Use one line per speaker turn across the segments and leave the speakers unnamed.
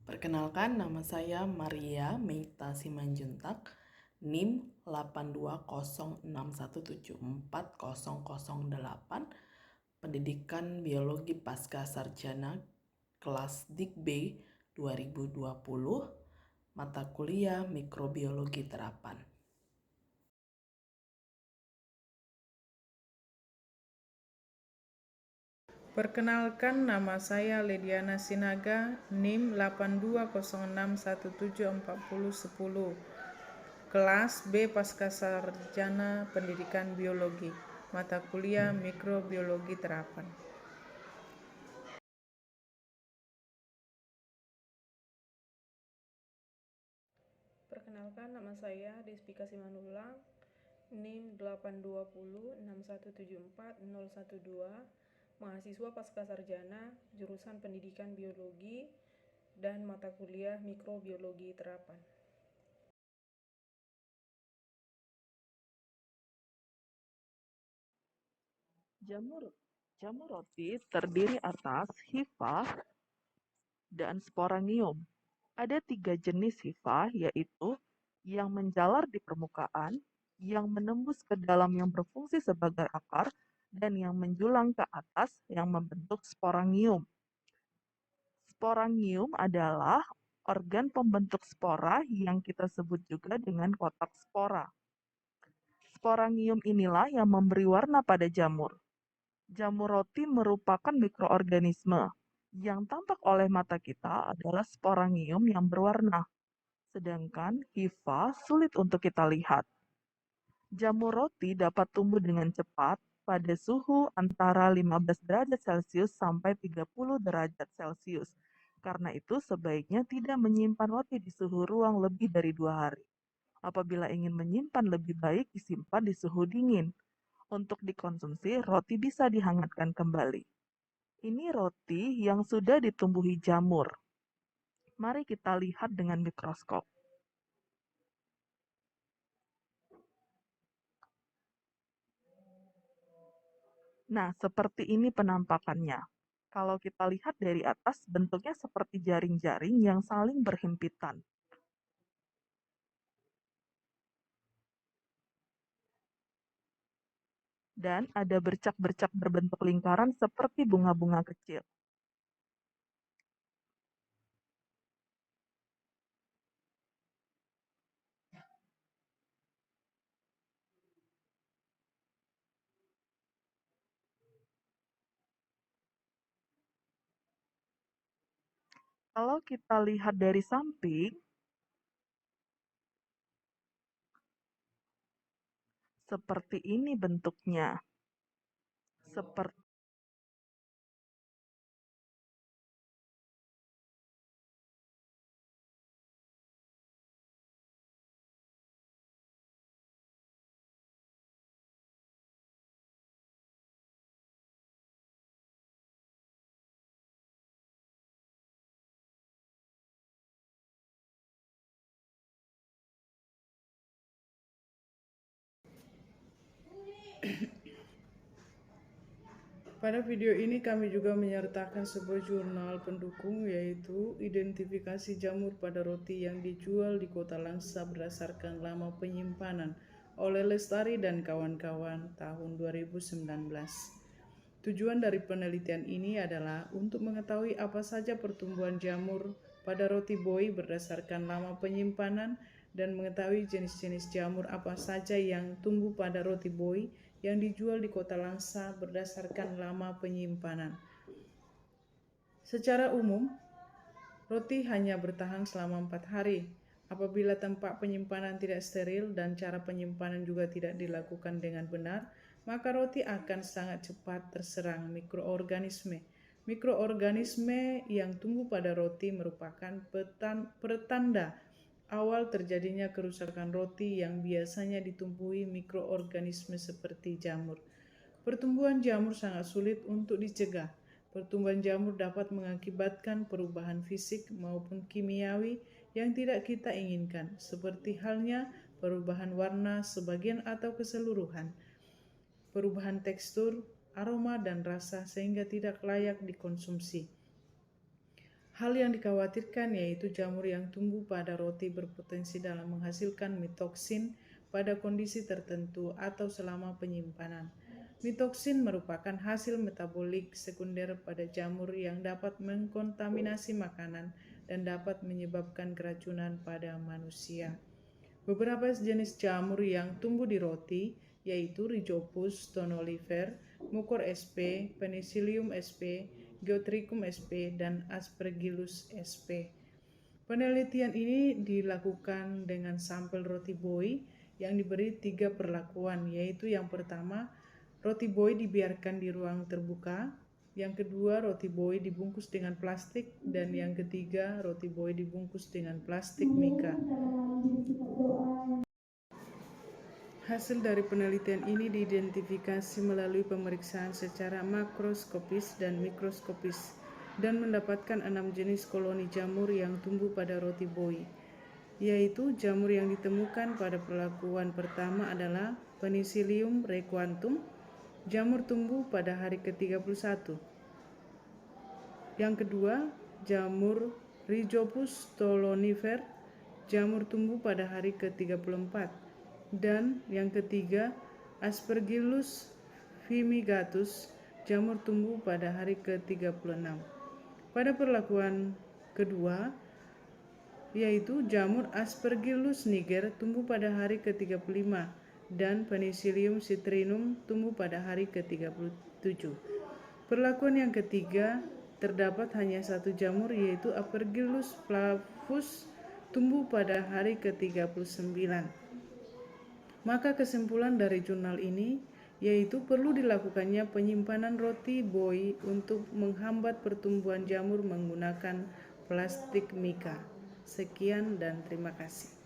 Perkenalkan, nama saya Maria Meita Simanjuntak, NIM 8206174008, Pendidikan Biologi Pasca Sarjana, kelas Dik B 2020, mata kuliah Mikrobiologi Terapan.
Perkenalkan, nama saya Lediana Sinaga, NIM 8206174010, kelas B Pascasarjana Pendidikan Biologi, mata kuliah Mikrobiologi Terapan.
Perkenalkan, nama saya Despika Simanullah, NIM 8206174012, mahasiswa Pascasarjana, jurusan Pendidikan Biologi dan mata kuliah Mikrobiologi Terapan.
Jamur roti terdiri atas hifa dan sporangium. Ada 3 jenis hifa, yaitu yang menjalar di permukaan, yang menembus ke dalam yang berfungsi sebagai akar, dan yang menjulang ke atas yang membentuk sporangium. Sporangium adalah organ pembentuk spora yang kita sebut juga dengan kotak spora. Sporangium inilah yang memberi warna pada jamur. Jamur roti merupakan mikroorganisme. Yang tampak oleh mata kita adalah sporangium yang berwarna, sedangkan hifa sulit untuk kita lihat. Jamur roti dapat tumbuh dengan cepat pada suhu antara 15 derajat Celcius sampai 30 derajat Celcius. Karena itu sebaiknya tidak menyimpan roti di suhu ruang lebih dari 2 hari. Apabila ingin menyimpan, lebih baik disimpan di suhu dingin. Untuk dikonsumsi, roti bisa dihangatkan kembali. Ini roti yang sudah ditumbuhi jamur. Mari kita lihat dengan mikroskop. Nah, seperti ini penampakannya. Kalau kita lihat dari atas, bentuknya seperti jaring-jaring yang saling berhimpitan. Dan ada bercak-bercak berbentuk lingkaran seperti bunga-bunga kecil. Kalau kita lihat dari samping, seperti ini bentuknya. Seperti
Pada video ini kami juga menyertakan sebuah jurnal pendukung, yaitu identifikasi jamur pada roti yang dijual di Kota Langsa berdasarkan lama penyimpanan oleh Lestari dan kawan-kawan tahun 2019. Tujuan dari penelitian ini adalah untuk mengetahui apa saja pertumbuhan jamur pada roti boy berdasarkan lama penyimpanan dan mengetahui jenis-jenis jamur apa saja yang tumbuh pada roti boy yang dijual di Kota Langsa berdasarkan lama penyimpanan. Secara umum, roti hanya bertahan selama 4 hari. Apabila tempat penyimpanan tidak steril dan cara penyimpanan juga tidak dilakukan dengan benar, maka roti akan sangat cepat terserang mikroorganisme. Mikroorganisme yang tumbuh pada roti merupakan pertanda awal terjadinya kerusakan roti yang biasanya ditumbuhi mikroorganisme seperti jamur. Pertumbuhan jamur sangat sulit untuk dicegah. Pertumbuhan jamur dapat mengakibatkan perubahan fisik maupun kimiawi yang tidak kita inginkan, seperti halnya perubahan warna sebagian atau keseluruhan, perubahan tekstur, aroma, dan rasa sehingga tidak layak dikonsumsi. Hal yang dikhawatirkan yaitu jamur yang tumbuh pada roti berpotensi dalam menghasilkan mitoksin pada kondisi tertentu atau selama penyimpanan. Mitoksin merupakan hasil metabolik sekunder pada jamur yang dapat mengkontaminasi makanan dan dapat menyebabkan keracunan pada manusia. Beberapa jenis jamur yang tumbuh di roti yaitu Rhizopus tonolifer, Mucor sp, Penicillium sp, Geotrichum sp, dan Aspergillus sp. Penelitian ini dilakukan dengan sampel roti boy yang diberi 3 perlakuan, yaitu yang pertama, roti boy dibiarkan di ruang terbuka, yang kedua, roti boy dibungkus dengan plastik, dan yang ketiga, roti boy dibungkus dengan plastik mika. Hasil dari penelitian ini diidentifikasi melalui pemeriksaan secara makroskopis dan mikroskopis dan mendapatkan 6 jenis koloni jamur yang tumbuh pada roti boy, yaitu jamur yang ditemukan pada perlakuan pertama adalah Penicillium requantum, jamur tumbuh pada hari ke-31. Yang kedua, jamur Rhizopus stolonifer, jamur tumbuh pada hari ke-34. Dan yang ketiga, Aspergillus fumigatus, jamur tumbuh pada hari ke-36. Pada perlakuan kedua, yaitu jamur Aspergillus niger tumbuh pada hari ke-35 dan Penicillium citrinum tumbuh pada hari ke-37. Perlakuan yang ketiga, terdapat hanya satu jamur yaitu Aspergillus flavus tumbuh pada hari ke-39. Maka kesimpulan dari jurnal ini yaitu perlu dilakukannya penyimpanan roti boy untuk menghambat pertumbuhan jamur menggunakan plastik mika. Sekian dan terima kasih.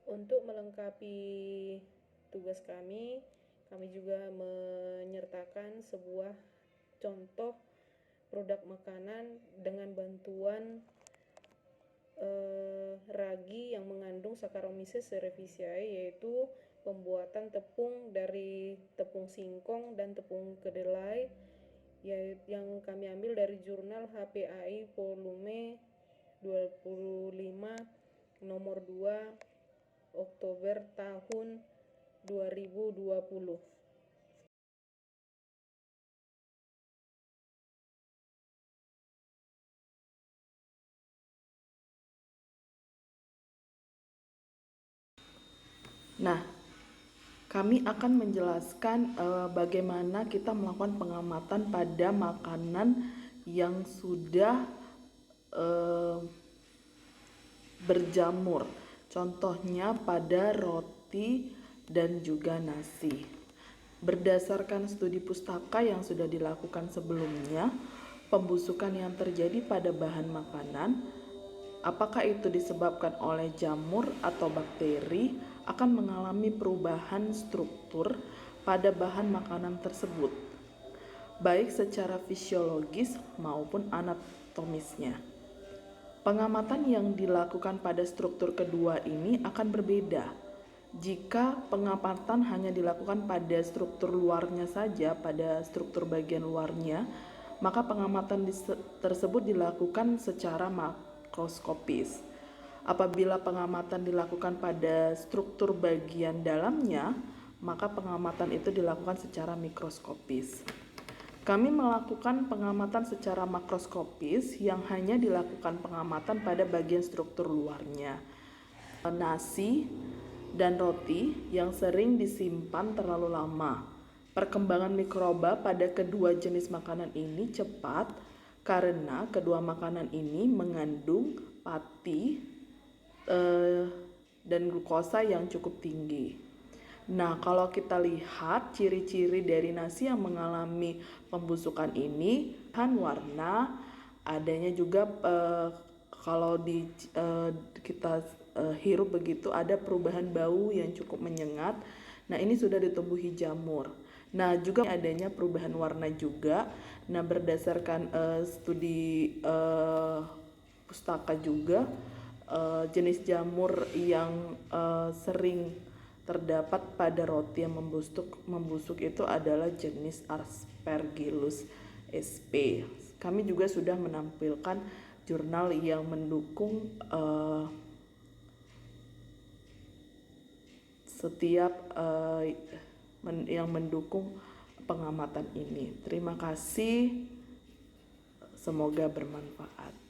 Untuk melengkapi tugas kami juga menyertakan sebuah contoh produk makanan dengan bantuan ragi yang mengandung Saccharomyces cerevisiae, yaitu pembuatan tepung dari tepung singkong dan tepung kedelai yang kami ambil dari jurnal HPAI volume 25 nomor 2 Oktober tahun 2020.
Nah, kami akan menjelaskan bagaimana kita melakukan pengamatan pada makanan yang sudah berjamur. Contohnya pada roti dan juga nasi. Berdasarkan studi pustaka yang sudah dilakukan sebelumnya, pembusukan yang terjadi pada bahan makanan, apakah itu disebabkan oleh jamur atau bakteri, akan mengalami perubahan struktur pada bahan makanan tersebut, baik secara fisiologis maupun anatomisnya. Pengamatan yang dilakukan pada struktur kedua ini akan berbeda. Jika pengamatan hanya dilakukan pada struktur luarnya saja, pada struktur bagian luarnya, maka pengamatan tersebut dilakukan secara makroskopis. Apabila pengamatan dilakukan pada struktur bagian dalamnya, maka pengamatan itu dilakukan secara mikroskopis. Kami melakukan pengamatan secara makroskopis yang hanya dilakukan pengamatan pada bagian struktur luarnya. Nasi dan roti yang sering disimpan terlalu lama. Perkembangan mikroba pada kedua jenis makanan ini cepat karena kedua makanan ini mengandung pati dan glukosa yang cukup tinggi. Nah, kalau kita lihat ciri-ciri dari nasi yang mengalami pembusukan ini, warna, adanya juga kalau kita hirup begitu ada perubahan bau yang cukup menyengat Nah, ini sudah ditumbuhi jamur. Nah, juga adanya perubahan warna juga. Nah, berdasarkan studi pustaka juga, jenis jamur yang sering terdapat pada roti yang membusuk itu adalah jenis Aspergillus sp. Kami juga sudah menampilkan jurnal yang mendukung yang mendukung pengamatan ini. Terima kasih, semoga bermanfaat.